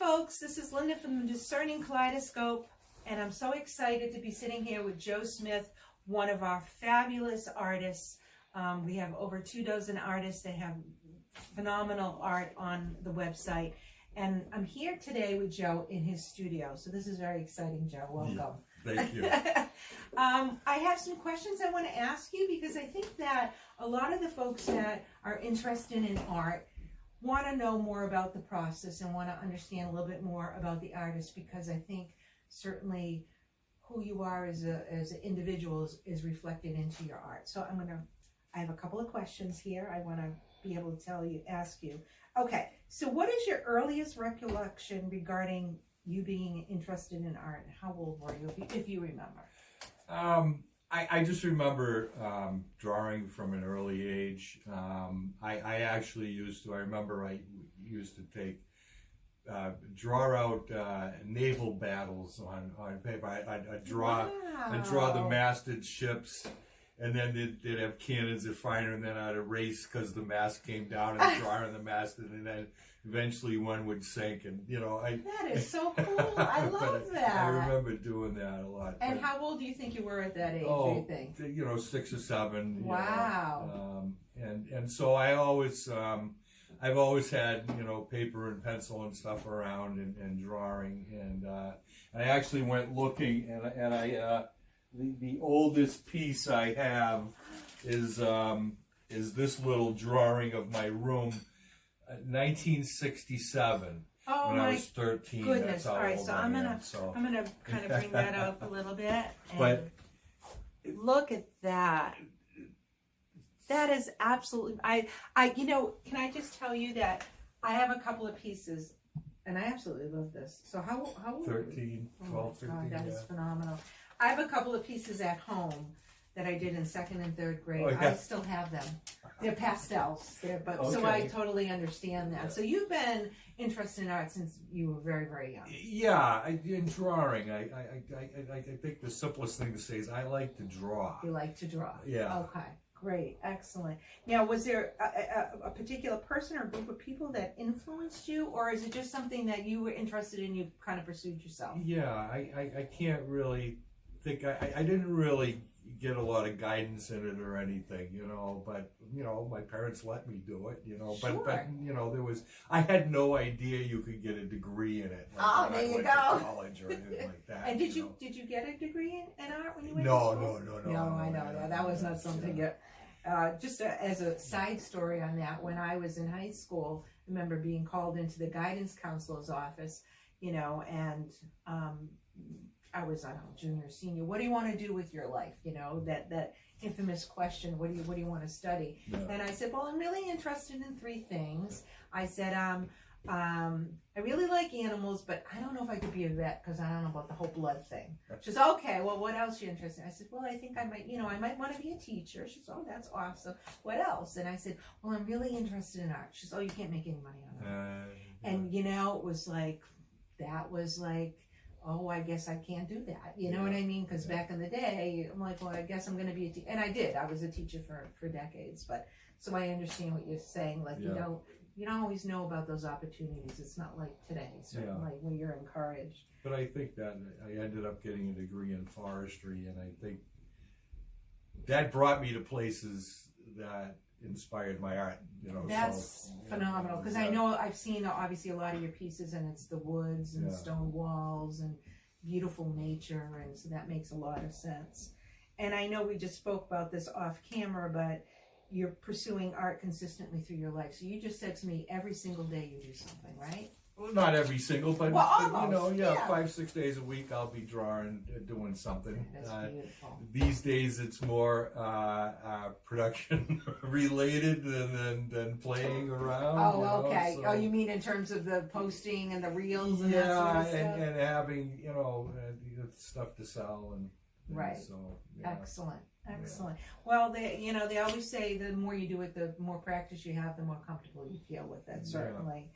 folks, this is Linda from the Discerning Kaleidoscope, and I'm so excited to be sitting here with Joe Smith, one of our fabulous artists. We have over 24 artists that have phenomenal art on the website, and I'm here today with Joe in his studio, so this is very exciting, Joe. Welcome. Yeah, thank you. I have some questions I want to ask you because I think that a lot of the folks that are interested in art want to know more about the process and want to understand a little bit more about the artist, because I think certainly who you are as an individual is reflected into your art. So I have a couple of questions here I want to be able to ask you. Okay, so what is your earliest recollection regarding you being interested in art? How old were you, if you remember? I just remember drawing from an early age. I actually I remember I used to draw out naval battles on paper. I'd draw the masted ships, and then they'd have cannons that fire, and then I'd erase because the mast came down and draw on the masted, and then eventually one would sink, and that is so cool. I love that. I remember doing that a lot. And how old do you think you were at that age? Do you think? 6 or 7. Wow. And so I've always had paper and pencil and stuff around and drawing, and I actually went looking, and I the oldest piece I have is this little drawing of my room. 1967. Oh, when I was 13. Goodness! That's how all right, old so I I'm gonna kind of bring that up a little bit. And but look at that. That is absolutely. Can I just tell you that I have a couple of pieces, and I absolutely love this. So how old? 13, 12, 13. God, that is phenomenal. I have a couple of pieces at home that I did in 2nd and 3rd grade. Oh, yeah. I still have them. They're pastels. Okay. So I totally understand that. Yeah. So you've been interested in art since you were very, very young. Yeah, in drawing, I think the simplest thing to say is I like to draw. You like to draw. Yeah. Okay. Great. Excellent. Now, was there a particular person or group of people that influenced you, or is it just something that you were interested in, you kind of pursued yourself? Yeah, I can't really think, I didn't really get a lot of guidance in it or anything, but my parents let me do it, Sure. but I had no idea you could get a degree in it. There you go. To college or anything like that. And did you get a degree in art when you went No, to school? No, I know that was not something that. Just as a side story on that, when I was in high school, I remember being called into the guidance counselor's office, and I was, I don't know, junior, senior. What do you want to do with your life? That infamous question. What do you want to study? Yeah. And I said, well, I'm really interested in 3 things. I said, I really like animals, but I don't know if I could be a vet because I don't know about the whole blood thing. She said, okay, well, what else are you interested in? I said, well, I think I might want to be a teacher. She said, oh, that's awesome. What else? And I said, well, I'm really interested in art. She said, oh, you can't make any money on that. And, it was like, oh, I guess I can't do that. You know what I mean? Because back in the day, I'm like, well, I guess I'm going to be a teacher. And I did. I was a teacher for decades. But so I understand what you're saying. Like, you don't always know about those opportunities. It's not like today, certainly, where you're encouraged. But I think that I ended up getting a degree in forestry, and I think that brought me to places that inspired my art. That's phenomenal, because I know I've seen obviously a lot of your pieces, and it's the woods and stone walls and beautiful nature, and so that makes a lot of sense. And I know we just spoke about this off camera, but you're pursuing art consistently through your life. So you just said to me every single day you do something, right? Well, not every single, but, almost, 5-6 days a week I'll be drawing, doing something. That's beautiful. These days it's more production related than playing around. Oh, okay. So, you mean in terms of the posting and the reels and that sort of stuff? and having stuff to sell and right. So excellent. Well, they always say the more you do it, the more practice you have, the more comfortable you feel with it. Certainly.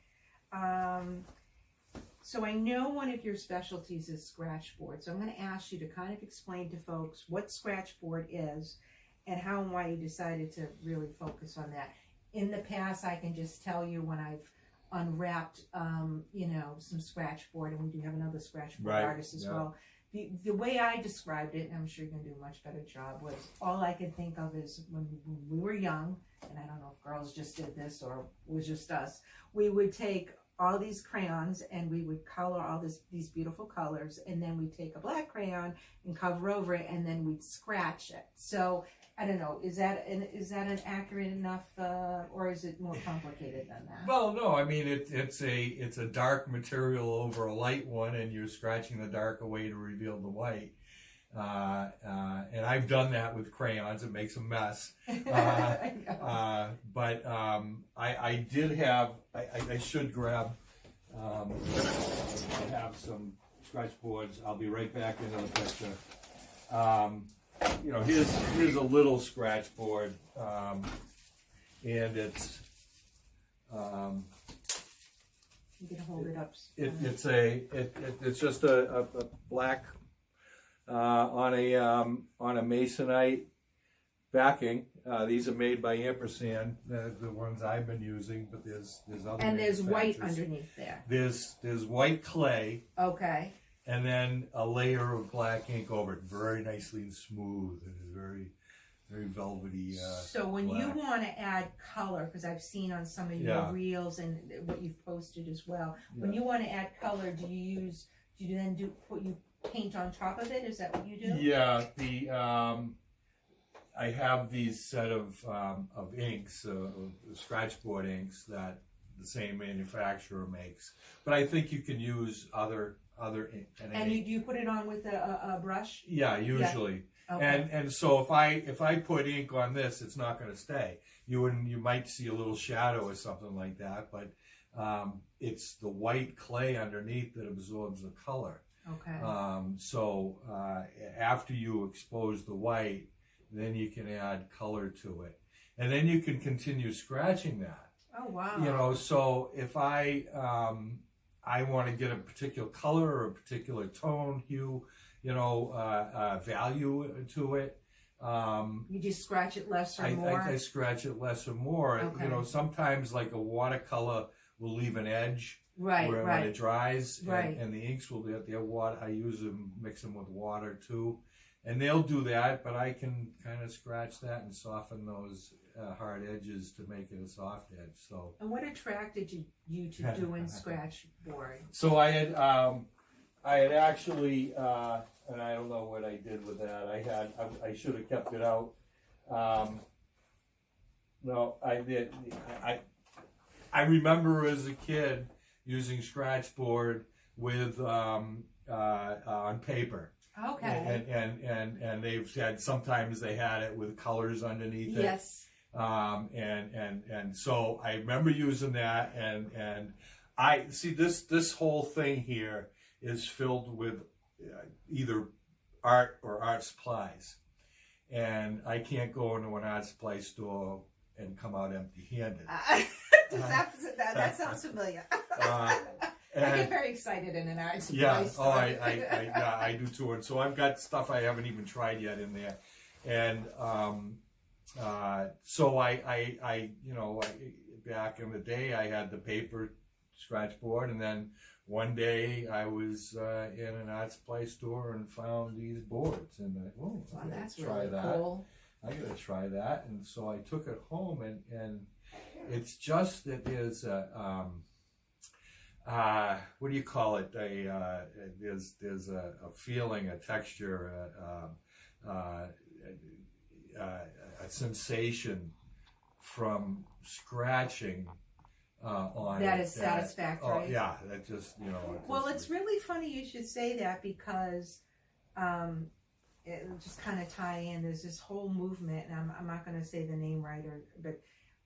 So I know one of your specialties is Scratchboard. So I'm going to ask you to kind of explain to folks what Scratchboard is and how and why you decided to really focus on that. In the past, I can just tell you when I've unwrapped, you know, some Scratchboard, and we do have another Scratchboard Right, artist as yeah. well. The way I described it, and I'm sure you're going to do a much better job, was all I could think of is when we were young, and I don't know if girls just did this or it was just us, we would take all these crayons and we would color all these beautiful colors, and then we'd take a black crayon and cover over it, and then we'd scratch it. So I don't know, is that an accurate enough, or is it more complicated than that? Well, no, I mean it's a dark material over a light one, and you're scratching the dark away to reveal the white. And I've done that with crayons. It makes a mess. But I did have. I should grab. I have some Scratchboards. I'll be right back into the picture. You know, here's a little Scratchboard, and it's You can hold it up. it's just a black on a masonite backing. These are made by Ampersand, the ones I've been using, but there's other. And there's white manufacturers. underneath there. There's white clay. Okay. And then a layer of black ink over it, very nicely and smooth, and it's very velvety. So when black. you want to add color, because I've seen on some of your reels and what you've posted as well, when you want to add color, do you then paint on top of it? Is that what you do? Yeah, I have these set of inks, Scratchboard inks that the same manufacturer makes, but I think you can use other ink. And you put it on with a brush? Yeah, usually. Yeah. Okay. And so if I put ink on this, it's not going to stay. You might see a little shadow or something like that, but it's the white clay underneath that absorbs the color. Okay. So after you expose the white, then you can add color to it, and then you can continue scratching that. Oh wow! You know, so if I want to get a particular color or a particular tone, hue, you know, value to it. You just scratch it less or more? I scratch it less or more. Okay. You know, sometimes like a watercolor will leave an edge. Right, when it dries, right. and the inks will get their water. I use them, mix them with water too, and they'll do that. But I can kind of scratch that and soften those hard edges to make it a soft edge. So. And what attracted you to doing Scratchboard? So I had actually, and I don't know what I did with that. I should have kept it out. No, I did. I remember as a kid using Scratchboard with on paper. Okay. And they've said sometimes they had it with colors underneath it. Yes. And so I remember using that, and I see this whole thing here is filled with either art or art supplies, and I can't go into an art supply store and come out empty-handed. That sounds familiar. I get very excited in an art supply yeah, store. I do too. And so I've got stuff I haven't even tried yet in there, and so I you know, back in the day I had the paper Scratchboard, and then one day I was in an art supply store and found these boards, and I wow, that's try really that. cool. I gotta try that, and so I took it home, and it's just that there's a what do you call it? There's a feeling, a texture, a sensation from scratching on that it is satisfactory. Oh yeah, that just, you know. Well, it's really funny you should say that, because it just kind of tie in. There's this whole movement, and I'm not going to say the name right, but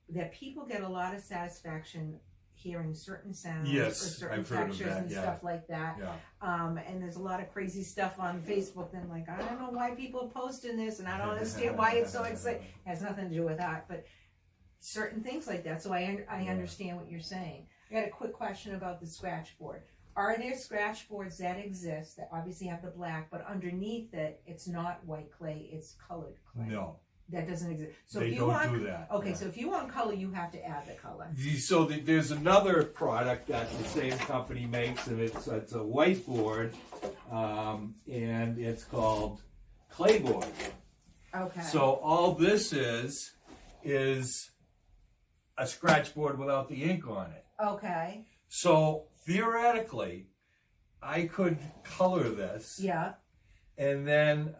that people get a lot of satisfaction hearing certain sounds, yes, or certain I've heard textures of that, and yeah. stuff like that. Yeah. And there's a lot of crazy stuff on Facebook. And like, I don't know why people are posting this, and I don't understand why it's so exciting. It has nothing to do with that, but certain things like that. So I understand what you're saying. I got a quick question about the Scratchboard. Are there Scratchboards that exist that obviously have the black, but underneath it, it's not white clay, it's colored clay? No. That doesn't exist. So They if you don't want, do that. okay, Yeah. so if you want color, you have to add the color. So there's another product that the same company makes, and it's a whiteboard, and it's called Clayboard. Okay. So all this is a scratchboard without the ink on it. Okay. So theoretically, I could color this Yeah. and then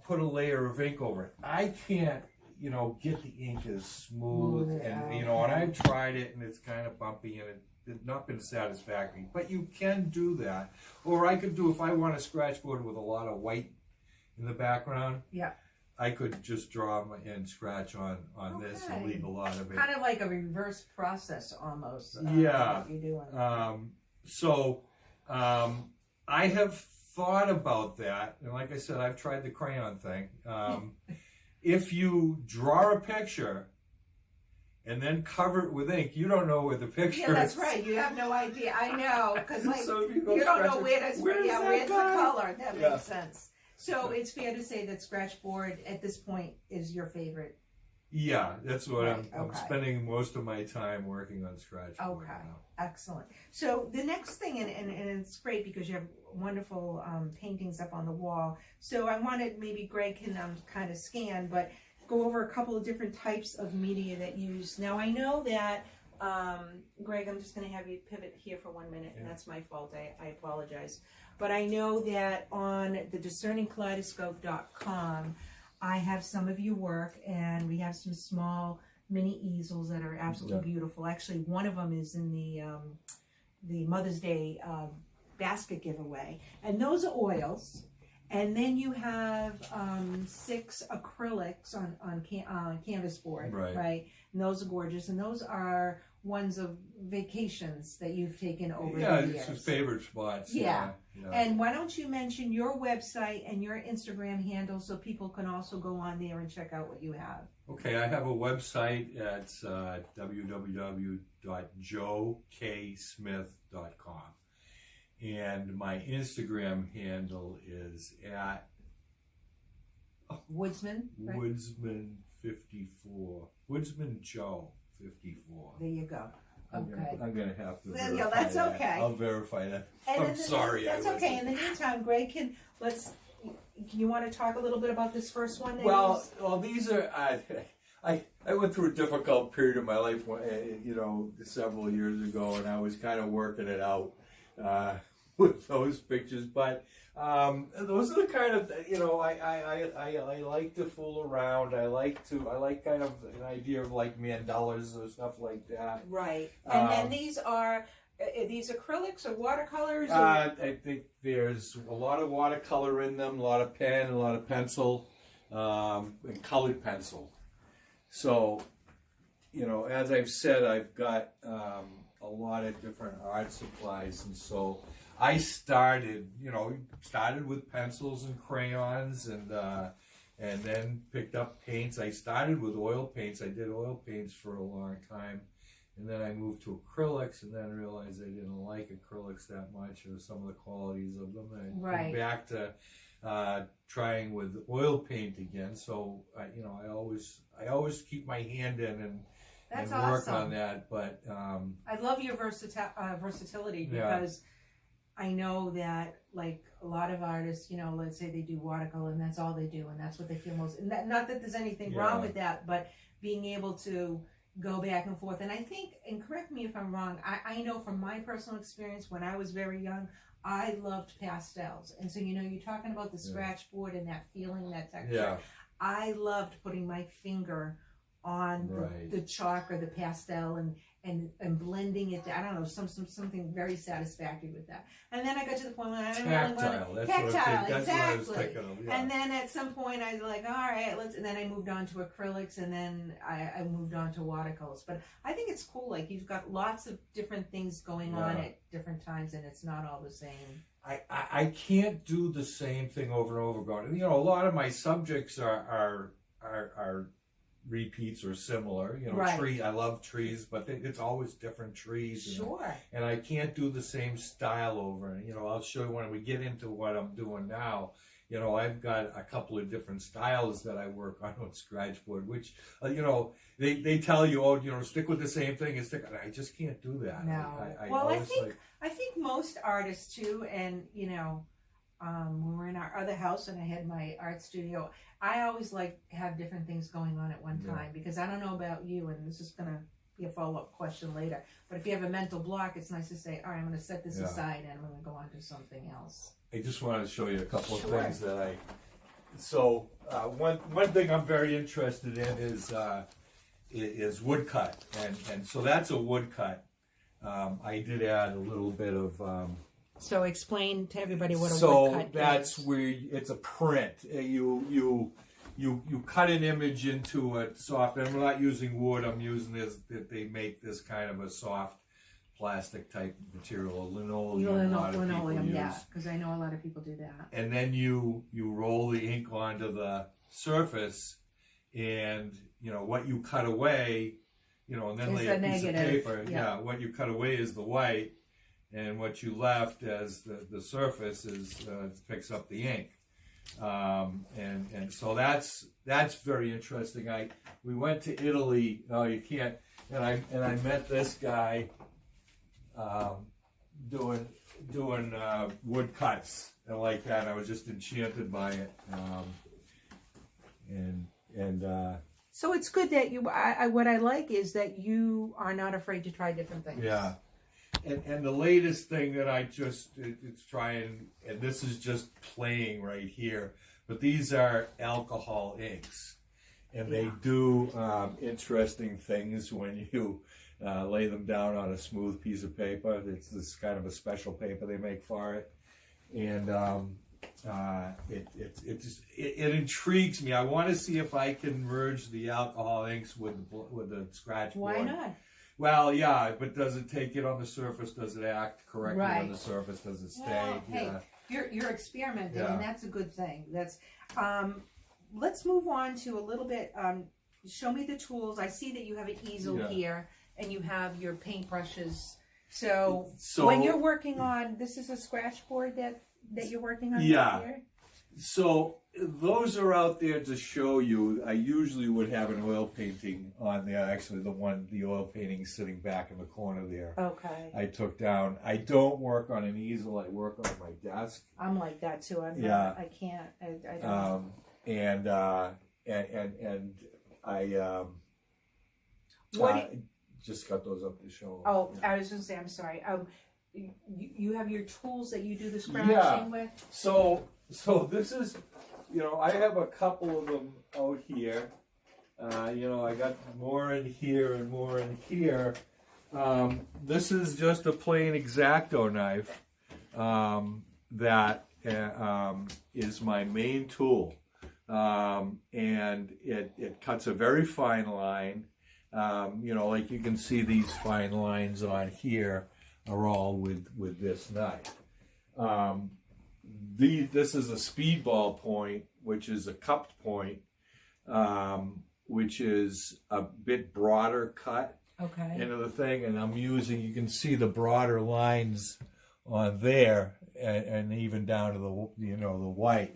put a layer of ink over it. I can't, get the ink as smooth, and and I've tried it and it's kind of bumpy and it's not been satisfactory. But you can do that, or I could do, if I want a scratchboard with a lot of white in the background. Yeah. I could just draw and scratch on this and leave a lot of it. Kind of like a reverse process almost. Yeah. What you're doing. I have thought about that, and like I said, I've tried the crayon thing. If you draw a picture and then cover it with ink, you don't know where the picture is. Yeah, that's right. You have no idea. I know, because So if you don't know where's the color. That Yeah. makes sense. So it's fair to say that Scratchboard at this point is your favorite. Yeah, that's what Right, I'm okay. spending most of my time working on Scratchboard Okay, now. excellent. So the next thing, and it's great because you have wonderful paintings up on the wall. So I wanted, maybe Greg can kind of scan, but go over a couple of different types of media that you use. Now I know that, Greg, I'm just going to have you pivot here for 1 minute, and that's my fault. I apologize. But I know that on the discerningkaleidoscope.com, I have some of your work, and we have some small mini easels that are absolutely beautiful. Actually, one of them is in the Mother's Day basket giveaway, and those are oils. And then you have 6 acrylics on canvas board, right? And those are gorgeous, and those are ones of vacations that you've taken over the years. It's his favorite spots. Yeah. And why don't you mention your website and your Instagram handle so people can also go on there and check out what you have? Okay, I have a website. It's www.joeksmith.com. And my Instagram handle is at Woodsman, right? Woodsman54. Woodsman Joe 54. There you go. Okay. I'm gonna have to verify Yeah, that's that. okay. I'll verify that. And I'm sorry. That's okay. In the meantime, Greg, you want to talk a little bit about this first one? Well, these are. I went through a difficult period of my life, several years ago, and I was kind of working it out with those pictures. But those are the kind of, I like to fool around. I like kind of an idea of like mandalas or stuff like that. Right. And these are these acrylics or watercolors? Or? I think there's a lot of watercolor in them, a lot of pen, a lot of pencil, and colored pencil. So, as I've said, I've got a lot of different art supplies, and so I started with pencils and crayons, and then picked up paints. I started with oil paints. I did oil paints for a long time, and then I moved to acrylics, and then realized I didn't like acrylics that much, or some of the qualities of them. And I went back to trying with oil paint again. So I always keep my hand in and work on that. But I love your versatility, because I know that like a lot of artists, let's say they do watercolor and that's all they do, and that's what they feel most. And not that there's anything wrong with that, but being able to go back and forth. And I think, and correct me if I'm wrong, I know from my personal experience when I was very young, I loved pastels. And so, you're talking about the scratchboard and that feeling, that texture. Yeah. I loved putting my finger on the chalk or the pastel and blending it. I don't know, something very satisfactory with that. And then I got to the point where I didn't really want to tactile, exactly. And then at some point I was like, all right, and then I moved on to acrylics, and then I moved on to watercolors. But I think it's cool, like you've got lots of different things going on at different times, and it's not all the same. I can't do the same thing over and over again. A lot of my subjects are repeats or similar. Tree. I love trees, but it's always different trees. Sure. And I can't do the same style over. And I'll show you when we get into what I'm doing now. You know, I've got a couple of different styles that I work on Scratchboard, which, you know, they tell you, oh, you know, stick with the same thing and stick. I just can't do that. No. I think most artists too, and you know, when we were in our other house and I had my art studio, I always like have different things going on at one time, because I don't know about you, and this is gonna be a follow-up question later, but if you have a mental block, it's nice to say, all right, I'm gonna set this aside and I'm gonna go on to something else. I just wanted to show you a couple of things that one thing I'm very interested in is woodcut, and so that's a woodcut. I did add a little bit of. So explain to everybody what a woodcut is. So that's where it's a print. You cut an image into a soft. And I'm not using wood. I'm using this. That they make this kind of a soft plastic type material, linoleum. Yeah, because I know a lot of people do that. And then you roll the ink onto the surface, and you know what you cut away, you know, and then lay a piece of paper. Yeah, what you cut away is the white, and what you left as the surface is picks up the ink. And so that's very interesting. We went to Italy. Oh, you can't. And I met this guy. Doing wood cuts and like that. I was just enchanted by it, so it's good that you. What I like is that you are not afraid to try different things. Yeah, and the latest thing that I it's trying, and this is just playing right here, but these are alcohol inks, and they do interesting things when you. Lay them down on a smooth piece of paper. It's this kind of a special paper they make for it, and it intrigues me. I want to see if I can merge the alcohol inks with the Scratchboard. Why not? Well, yeah, but does it take it on the surface? Does it act correctly on the surface? Does it stay? Well, hey, you're experimenting, and that's a good thing. That's let's move on to a little bit. Show me the tools. I see that you have an easel here. And you have your paintbrushes. So when you're working on, this is a Scratchboard that you're working on here? So those are out there to show you. I usually would have an oil painting on there. Actually, the oil painting sitting back in the corner there. Okay. I took down. I don't work on an easel. I work on my desk. I'm like that too. I can't. I don't. And I. Just cut those up to show. Oh, yeah. I was going to say, I'm sorry. You have your tools that you do the scratching with? So this is, you know, I have a couple of them out here. You know, I got more in here and more in here. This is just a plain X-Acto knife that is my main tool. And it cuts a very fine line. You know, like you can see these fine lines on here are all with this knife. This is a speedball point, which is a cupped point, which is a bit broader cut into the thing. And I'm using, you can see the broader lines on there and even down to the, you know, the white.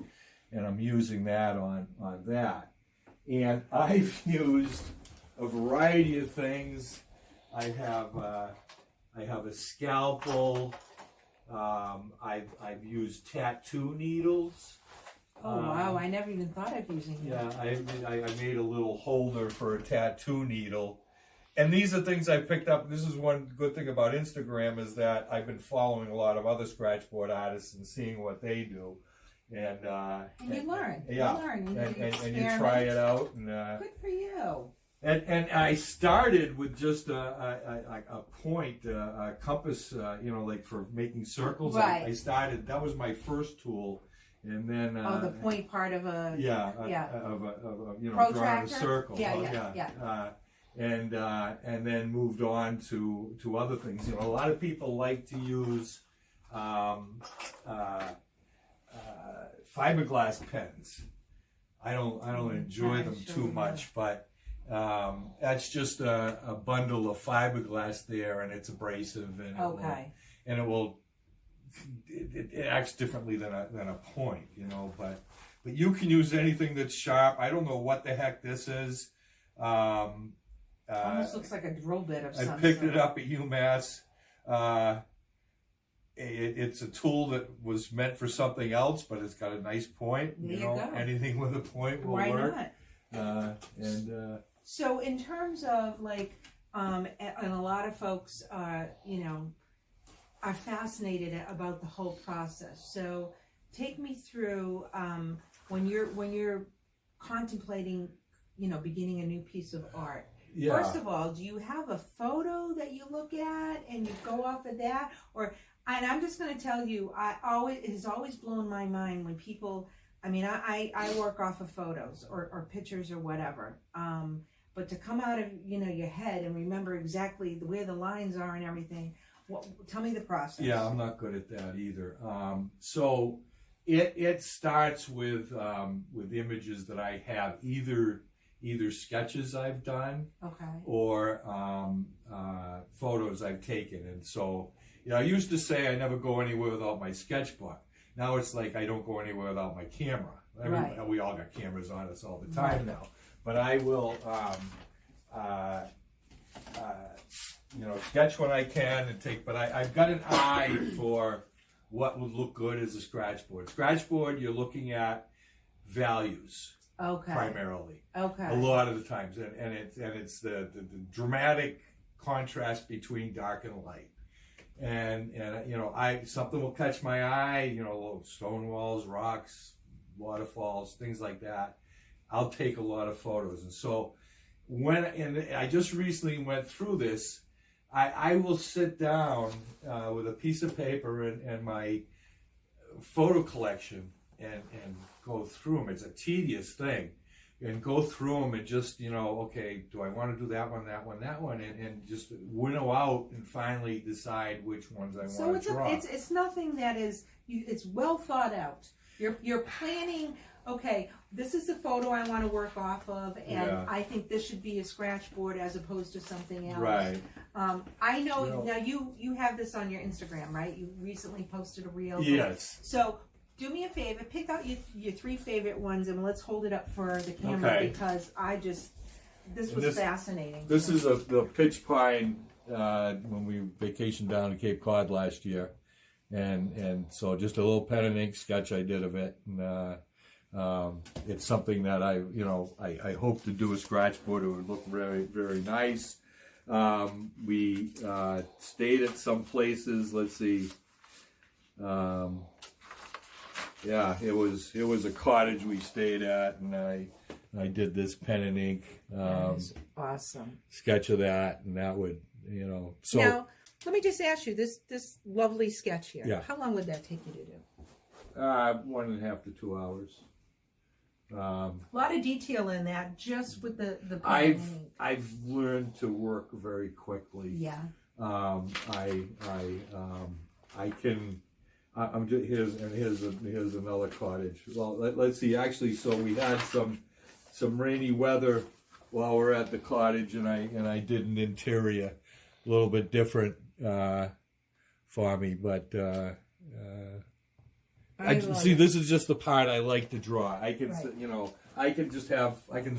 And I'm using that on that. And I've used a variety of things. I have a scalpel. I've used tattoo needles. Oh wow! I never even thought of using that. Yeah, I made a little holder for a tattoo needle, and these are things I picked up. This is one good thing about Instagram is that I've been following a lot of other Scratchboard artists and seeing what they do, and you learn. Yeah, you learn. And you try it out. And, good for you. And I started with just a point, a compass, you know, like for making circles. Right. I started, that was my first tool. And then... the point part of a... of a you know, protractor? drawing a circle. Yeah. And then moved on to other things. You know, a lot of people like to use fiberglass pens. I don't enjoy them too much, but that's just a bundle of fiberglass there, and it's abrasive, and it will it acts differently than a point, you know. But you can use anything that's sharp. I don't know what the heck this is. Almost looks like a drill bit of some I picked sort. it up at UMass. It's a tool that was meant for something else, but it's got a nice point. There You you know, go. anything with a point will Why work. not? So in terms of like, and a lot of folks, you know, are fascinated about the whole process. So take me through when you're contemplating, you know, beginning a new piece of art. Yeah. First of all, do you have a photo that you look at and you go off of that? Or, and I'm just going to tell you, it has always blown my mind when people, I mean, I work off of photos or pictures or whatever. But to come out of, you know, your head and remember exactly where the lines are and everything, tell me the process. Yeah, I'm not good at that either. So it starts with images that I have, either sketches I've done, Okay. or photos I've taken. And so, you know, I used to say I never go anywhere without my sketchbook. Now it's like I don't go anywhere without my camera. I mean, Right. we all got cameras on us all the time Right. now. But I will, you know, sketch when I can and take. But I've got an eye for what would look good as a scratchboard. Scratchboard, you're looking at values. Okay. Primarily, Okay. a lot of the times, and it's the dramatic contrast between dark and light, and you know, something will catch my eye, you know, stone walls, rocks, waterfalls, things like that. I'll take a lot of photos, and so and I just recently went through this. I will sit down with a piece of paper and my photo collection and go through them. It's a tedious thing, and go through them and just, you know, okay, do I want to do that one, and just winnow out and finally decide which ones I want to draw. It's nothing that is, it's well thought out. You're planning, okay, this is the photo I want to work off of, and Yeah. I think this should be a scratch board as opposed to something else. Right. I know, You know- now you have this on your Instagram, right? You recently posted a reel. Yes. So do me a favor, pick out your 3 favorite ones, and let's hold it up for the camera, Okay. because this was fascinating. This is the pitch pine when we vacationed down to Cape Cod last year, and so just a little pen and ink sketch I did of it, and it's something that I hope to do a scratchboard. It would look very, very nice. We stayed at some places. Let's see. Yeah, it was a cottage we stayed at, and I did this pen and ink That is awesome. sketch of that, and that would, you know. So Now, let me just ask you, this lovely sketch here, Yeah. how long would that take you to do? 1.5 to 2 hours. A lot of detail in that, just with the pen I've and ink. I've learned to work very quickly. Yeah. I can. I'm just here's another cottage. Well, let's see. Actually, so we had some rainy weather while we're at the cottage, and I did an interior a little bit different for me, but see. This is just the part I like to draw. I can, Right. you know, I can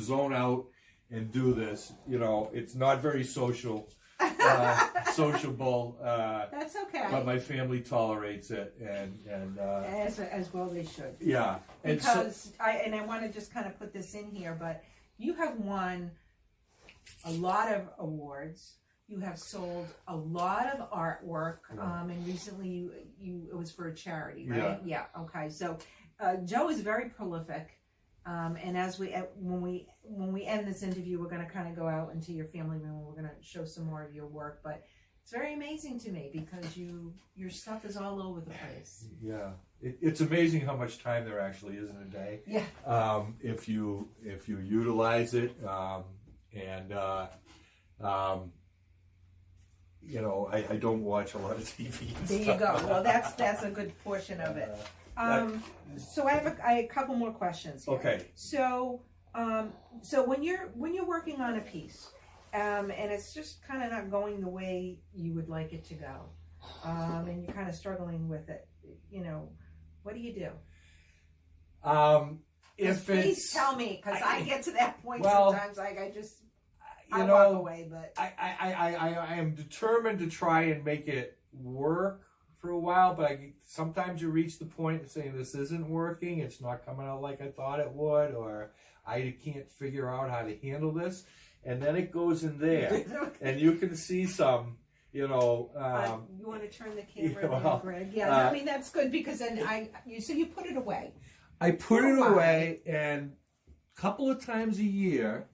zone out and do this. You know, it's not very sociable. That's okay. But my family tolerates it, and as well they should. yeah, and Because I want to just kind of put this in here, but you have won a lot of awards. You have sold a lot of artwork, and recently it was for a charity, right? Yeah. Okay. So Joe is very prolific, and as when we end this interview, we're going to kind of go out into your family room and we're going to show some more of your work. But it's very amazing to me because your stuff is all over the place. yeah, it's amazing how much time there actually is in a day. Yeah. If you utilize it, you know, I don't watch a lot of TV. There you go. Well, that's a good portion of it. So I have a couple more questions here. Okay. So when you're working on a piece, and it's just kind of not going the way you would like it to go, and you're kind of struggling with it, you know, what do you do? If Please it's, tell me, because I get to that point well, sometimes. Like you I know, walk away, but I am determined to try and make it work for a while, but sometimes you reach the point of saying this isn't working, it's not coming out like I thought it would, or I can't figure out how to handle this, and then it goes in there, and you can see some, you know. You want to turn the camera yeah, well, down, Greg? Yeah, I mean that's good because then so you put it away. I put it away, and a couple of times a year,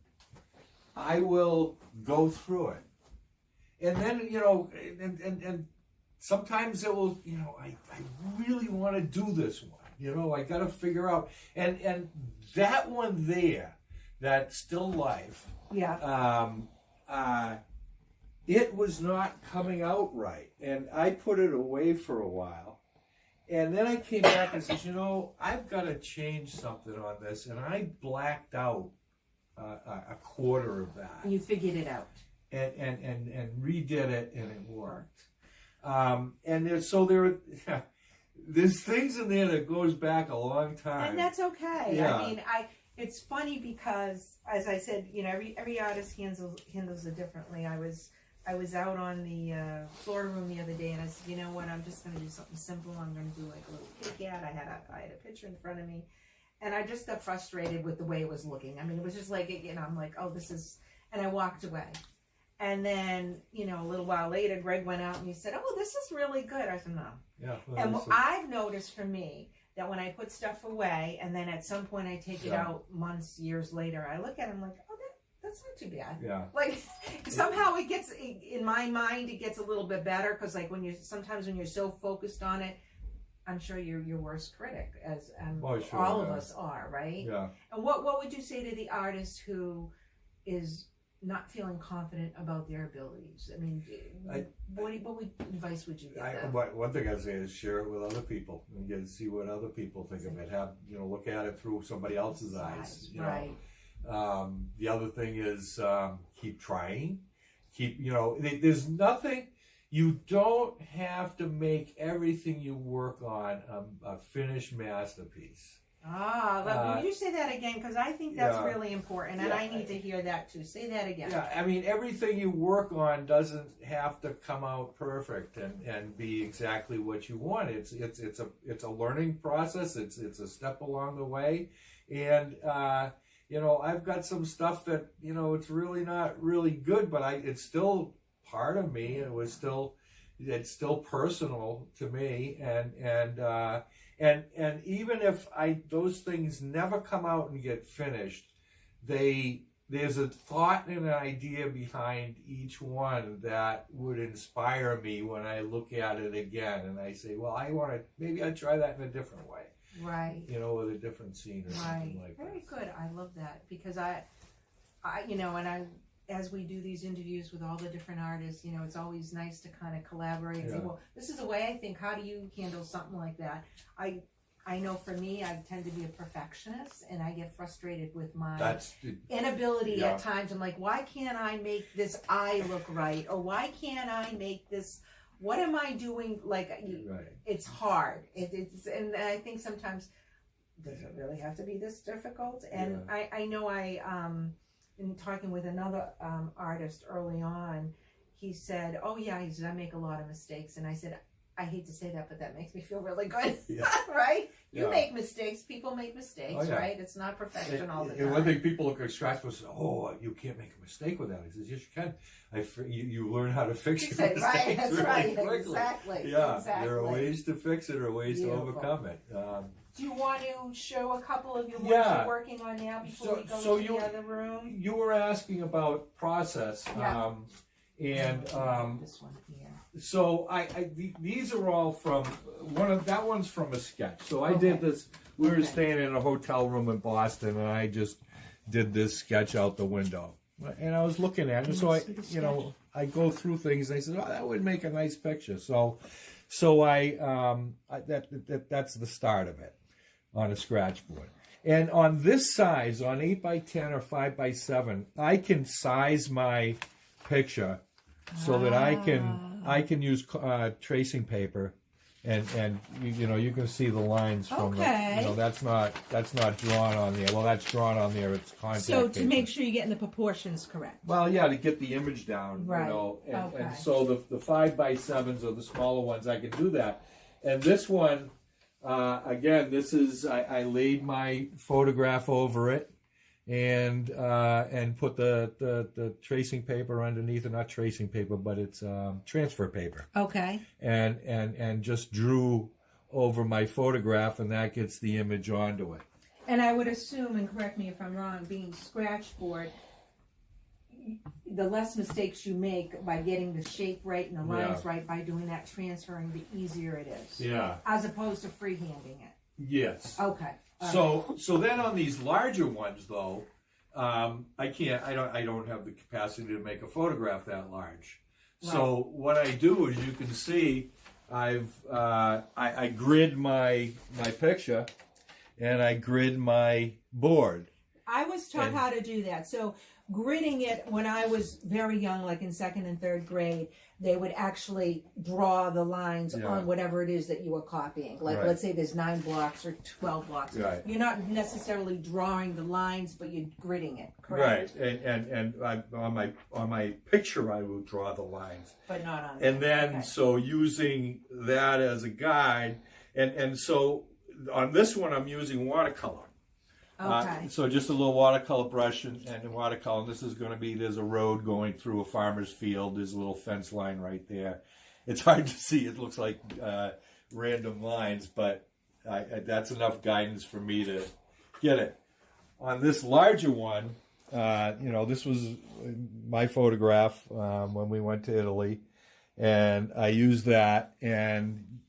I will go through it, and then you know, and sometimes it will, you know, I really want to do this one, you know, I got to figure out, and that one there, that still life, yeah, it was not coming out right, and I put it away for a while. And then I came back and said, you know, I've got to change something on this. And I blacked out a quarter of that. and you figured it out. And redid it, and it worked. And there's things in there that goes back a long time. And that's okay. Yeah. I mean, it's funny because, as I said, you know, every artist handles it differently. I was out on the floor room the other day, and I said, you know what, I'm just going to do something simple. I'm going to do like a little Kit Kat. I had a picture in front of me, and I just got frustrated with the way it was looking. I mean, it was just like, you know, I'm like, oh, this is, and I walked away. And then, you know, a little while later, Greg went out and he said, oh, this is really good. I said, no. Yeah. Well, And I've noticed for me that when I put stuff away, and then at some point I take it out months, years later, I look at it and I'm like, oh, that's not too bad. Yeah. Like somehow it gets, in my mind, it gets a little bit better because like sometimes when you're so focused on it, I'm sure you're your worst critic, as sure, all of us are, right? Yeah. And what would you say to the artist who is not feeling confident about their abilities? I mean, what advice would you give them? One thing I'd say is share it with other people and get to see what other people think of it. Look at it through somebody else's eyes. You right. know? The other thing is keep trying. There's nothing. You don't have to make everything you work on a finished masterpiece. Will you say that again? Because I think that's really important, and I need to hear that too. Say that again. Yeah, I mean, everything you work on doesn't have to come out perfect and be exactly what you want. It's a learning process. It's a step along the way, and I've got some stuff that it's really not really good, but it's still part of me. It's still personal to me, and even if those things never come out and get finished, there's a thought and an idea behind each one that would inspire me when I look at it again, and I say, well, maybe I'd try that in a different way. Right. With a different scene or something like that. Very good. I love that because as we do these interviews with all the different artists, it's always nice to kind of collaborate and say, well, this is the way I think. How do you handle something like that? I know for me, I tend to be a perfectionist, and I get frustrated with my inability at times. I'm like, why can't I make this eye look right? Or why can't I make this, what am I doing? It's hard. And I think sometimes, does it really have to be this difficult? And I know in talking with another artist early on, he said, oh yeah, I make a lot of mistakes. And I said, I hate to say that, but that makes me feel really good. Yeah. Right? You make mistakes. People make mistakes, right? It's not perfection all the time. And one thing people look at Scratchboard and say, oh, you can't make a mistake with that. He says, yes, you can. You learn how to fix your mistakes right? That's really right. quickly. Exactly. Yeah, exactly. there are ways to fix it or ways to overcome it. Do you want to show a couple of your ones you're working on now before we go to the other room? You were asking about process. And this one here. So these are all from that one's from a sketch. So I did this. We were staying in a hotel room in Boston, and I just did this sketch out the window. And I was looking at it, so I go through things. And I said, oh, that would make a nice picture. So that's the start of it on a Scratchboard. And on this size, on 8x10 or 5x7, I can size my picture so that I can I can use tracing paper, and you can see the lines from Okay. that's not drawn on there. Well, that's drawn on there. It's contact So to paper. make sure you're getting the proportions correct. Well, yeah, to get the image down, Right. and Okay. so the 5x7s or the smaller ones, I can do that. And this one, again, this is I laid my photograph over it, and put the tracing paper underneath, not tracing paper, but it's transfer paper, Okay. and just drew over my photograph, and that gets the image onto it. And I would assume, and correct me if I'm wrong, being Scratchboard, the less mistakes you make by getting the shape right and the lines right by doing that transferring, the easier it is. Yeah. As opposed to freehanding it. Yes. Okay. So then on these larger ones though, I don't have the capacity to make a photograph that large. Right. So what I do is, you can see, I grid my picture, and I grid my board. I was taught how to do that. So gridding it when I was very young, like in 2nd and 3rd grade, they would actually draw the lines on whatever it is that you were copying. Like, let's say there's 9 blocks or 12 blocks. Right. You're not necessarily drawing the lines, but you're gridding it, correct? Right. And on my picture, I will draw the lines. But not on And then, so using that as a guide, and so on this one, I'm using watercolor. Okay. So just a little watercolor brush and watercolor. And this is going to be, there's a road going through a farmer's field. There's a little fence line right there. It's hard to see. It looks like random lines, but that's enough guidance for me to get it. On this larger one, this was my photograph when we went to Italy, and I used that, and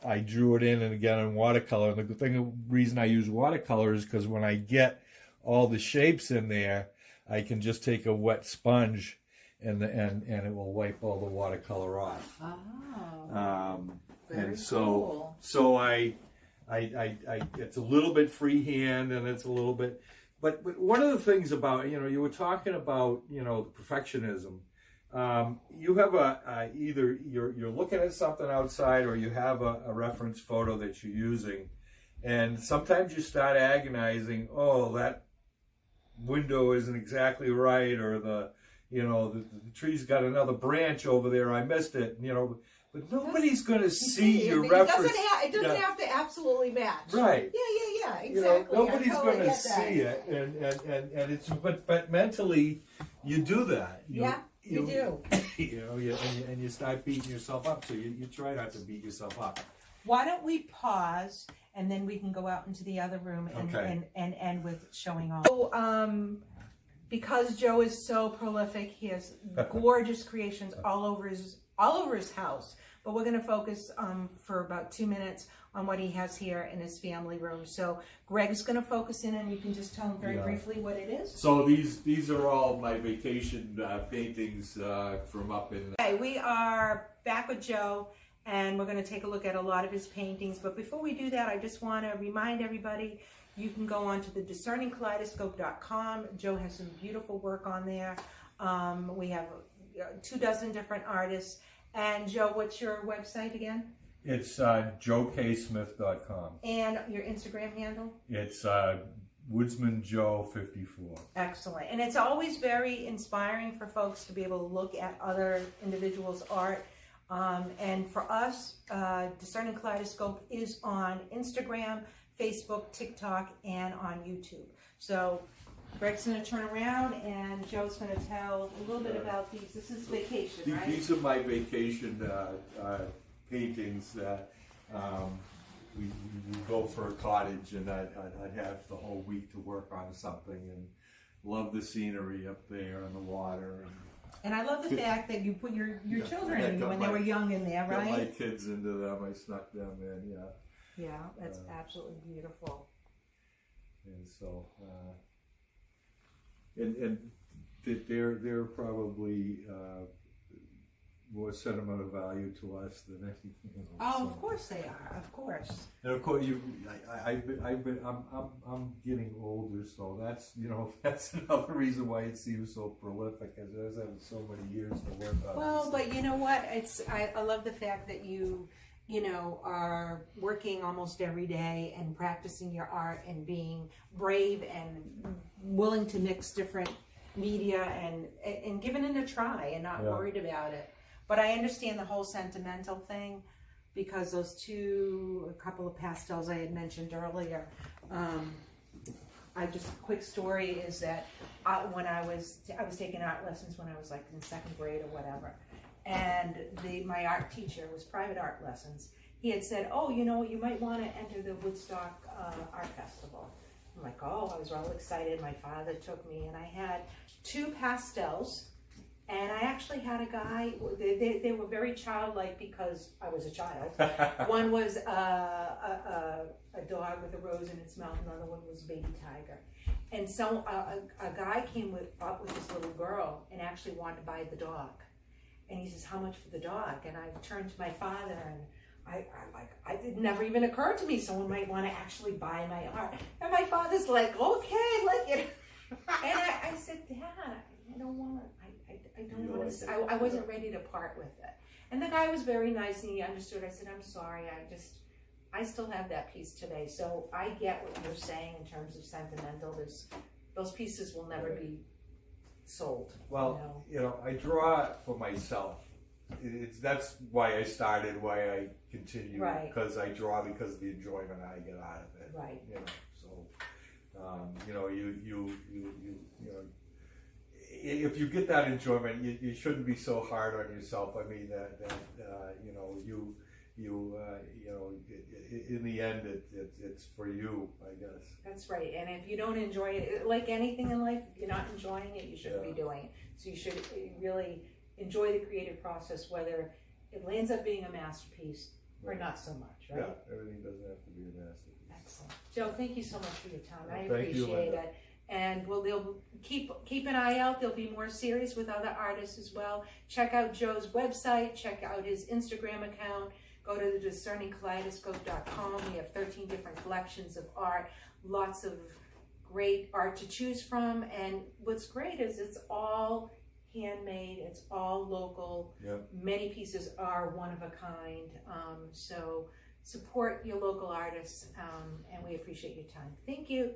I drew it in, and again in watercolor. And the reason I use watercolor is because when I get all the shapes in there, I can just take a wet sponge, and it will wipe all the watercolor off. Oh, and cool. So I it's a little bit freehand, and it's a little bit. But one of the things about, you were talking about, the perfectionism. You have either you're looking at something outside, or you have a reference photo that you're using, and sometimes you start agonizing. Oh, that window isn't exactly right, or the tree's got another branch over there. I missed it. But nobody's going to see your reference. It doesn't have to absolutely match. Right. Yeah, exactly. Nobody's going to see it, and it's but mentally you do that. You do. And you start beating yourself up. So you try not to beat yourself up. Why don't we pause, and then we can go out into the other room and end with showing off. So, because Joe is so prolific, he has gorgeous creations all over his house. But we're going to focus for about 2 minutes on what he has here in his family room. So Greg's going to focus in, and you can just tell him very briefly what it is. So these are all my vacation paintings from up in. Okay, we are back with Joe, and we're going to take a look at a lot of his paintings. But before we do that, I just want to remind everybody, you can go on to the discerningkaleidoscope.com. Joe has some beautiful work on there. We have 24 different artists. And Joe, what's your website again? It's joeksmith.com. And your Instagram handle? It's woodsmanjoe54. Excellent. And it's always very inspiring for folks to be able to look at other individuals' art. And for us, Discerning Kaleidoscope is on Instagram, Facebook, TikTok, and on YouTube. So Greg's going to turn around, and Joe's going to tell a little bit about these. This is vacation, right? These are my vacation paintings that we go for a cottage, and I'd have the whole week to work on something, and love the scenery up there and the water. And I love the fact that you put your children when they were young in there, right? Got my kids into them. I snuck them in, Yeah, that's absolutely beautiful. And so, and they're probably more sentimental value to us than anything else. Oh, So- of course they are. Of course. And of course, I'm getting older, so that's that's another reason why it seems so prolific, as I was having so many years to work on. Well, but you know what? I love the fact that you are working almost every day and practicing your art and being brave and willing to mix different media and giving it a try and not worried about it. But I understand the whole sentimental thing, because those a couple of pastels I had mentioned earlier. Quick story is that when I was taking art lessons when I was like in second grade or whatever, and my art teacher was private art lessons. He had said, "Oh, you might want to enter the Woodstock Art Festival." I'm like, "Oh," I was all excited. My father took me, and I had 2 pastels. And I actually had a guy, they were very childlike because I was a child. One was a dog with a rose in its mouth, another one was a baby tiger. And so a guy came up with this little girl and actually wanted to buy the dog. And he says, "How much for the dog?" And I turned to my father, and it never even occurred to me someone might want to actually buy my art. And my father's like, "Okay, and I said, "Dad, I don't want to. I don't want to. I wasn't ready to part with it." And the guy was very nice, and he understood. I said, "I'm sorry. I still have that piece today." So I get what you're saying in terms of sentimental. Those pieces will never be sold. Well, I draw for myself. That's why I started, why I continue, Right. because I draw because of the enjoyment I get out of it. Right. If you get that enjoyment, you shouldn't be so hard on yourself. I mean, in the end, it's for you, I guess. That's right. And if you don't enjoy it, like anything in life, if you're not enjoying it, you shouldn't be doing it. So you should really enjoy the creative process, whether it lands up being a masterpiece or not so much, right? Yeah, everything doesn't have to be a masterpiece. Excellent. Joe, thank you so much for your time. I Thank you, appreciate Linda. it. And they'll keep an eye out. There'll be more series with other artists as well. Check out Joe's website. Check out his Instagram account. Go to the discerningkaleidoscope.com. We have 13 different collections of art. Lots of great art to choose from. And what's great is it's all handmade. It's all local. Yep. Many pieces are one of a kind. So support your local artists, and we appreciate your time. Thank you.